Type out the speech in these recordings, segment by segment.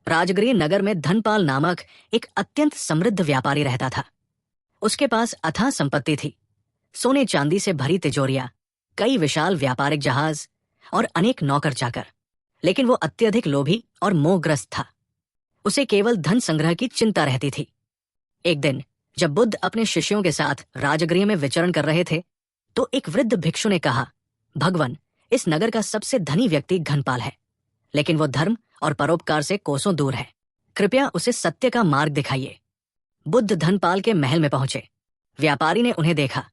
राजगृह नगर में धनपाल नामक एक अत्यंत समृद्ध व्यापारी रहता था। उसके पास अथाह संपत्ति थी, सोने चांदी से भरी तिजोरियां, कई विशाल व्यापारिक जहाज और अनेक नौकर चाकर। लेकिन वो अत्यधिक लोभी और मोहग्रस्त था। उसे केवल धन संग्रह की चिंता रहती थी। एक दिन जब बुद्ध अपने शिष्यों के साथ राजगृह में विचरण कर रहे थे, तो एक वृद्ध भिक्षु ने कहा, भगवान, इस नगर का सबसे धनी व्यक्ति धनपाल है, लेकिन वो धर्म और परोपकार से कोसों दूर है। कृपया उसे सत्य का मार्ग दिखाइए। बुद्ध धनपाल के महल में पहुंचे। व्यापारी ने उन्हें देखा,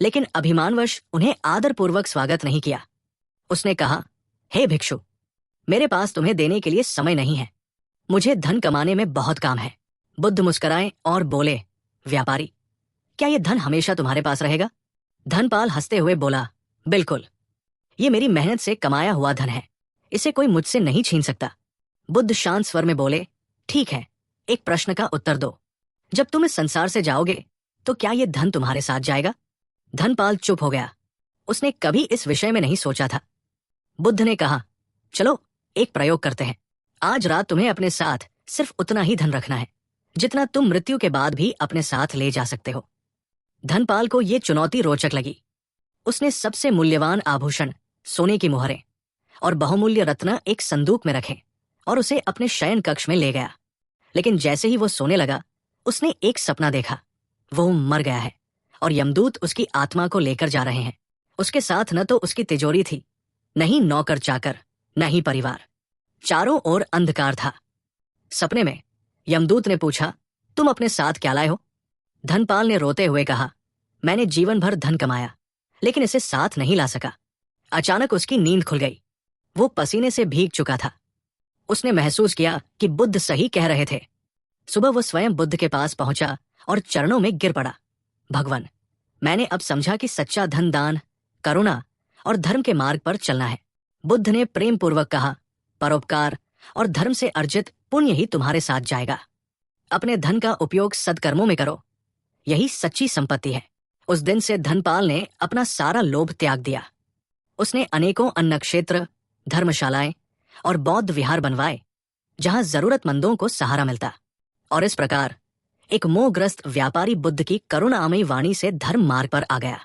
लेकिन अभिमानवश उन्हें आदरपूर्वक स्वागत नहीं किया। उसने कहा, हे भिक्षु, मेरे पास तुम्हें देने के लिए समय नहीं है। मुझे धन कमाने में बहुत काम है। बुद्ध मुस्कुराए और बोले, व्यापारी, क्या यह धन हमेशा तुम्हारे पास रहेगा? धनपाल हंसते हुए बोला, बिल्कुल। ये मेरी मेहनत से कमाया हुआ धन है, इसे कोई मुझसे नहीं छीन सकता। बुद्ध शांत स्वर में बोले, ठीक है, एक प्रश्न का उत्तर दो। जब तुम इस संसार से जाओगे तो क्या यह धन तुम्हारे साथ जाएगा? धनपाल चुप हो गया। उसने कभी इस विषय में नहीं सोचा था। बुद्ध ने कहा, चलो एक प्रयोग करते हैं। आज रात तुम्हें अपने साथ सिर्फ उतना ही धन रखना है जितना तुम मृत्यु के बाद भी अपने साथ ले जा सकते हो। धनपाल को यह चुनौती रोचक लगी। उसने सबसे मूल्यवान आभूषण, सोने की मुहरें और बहुमूल्य रत्न एक संदूक में रखे और उसे अपने शयन कक्ष में ले गया। लेकिन जैसे ही वो सोने लगा, उसने एक सपना देखा। वो मर गया है और यमदूत उसकी आत्मा को लेकर जा रहे हैं। उसके साथ न तो उसकी तिजोरी थी, न ही नौकर चाकर, न ही परिवार। चारों ओर अंधकार था। सपने में यमदूत ने पूछा, तुम अपने साथ क्या लाए हो? धनपाल ने रोते हुए कहा, मैंने जीवन भर धन कमाया, लेकिन इसे साथ नहीं ला सका। अचानक उसकी नींद खुल गई। वो पसीने से भीग चुका था। उसने महसूस किया कि बुद्ध सही कह रहे थे। सुबह वो स्वयं बुद्ध के पास पहुंचा और चरणों में गिर पड़ा। भगवान, मैंने अब समझा कि सच्चा धन दान, करुणा और धर्म के मार्ग पर चलना है। बुद्ध ने प्रेम पूर्वक कहा, परोपकार और धर्म से अर्जित पुण्य ही तुम्हारे साथ जाएगा। अपने धन का उपयोग सत्कर्मों में करो, यही सच्ची संपत्ति है। उस दिन से धनपाल ने अपना सारा लोभ त्याग दिया। उसने अनेकों अन्न क्षेत्र, धर्मशालाएं और बौद्ध विहार बनवाए, जहां जरूरतमंदों को सहारा मिलता। और इस प्रकार एक मोहग्रस्त व्यापारी बुद्ध की करुणामयी वाणी से धर्म मार्ग पर आ गया।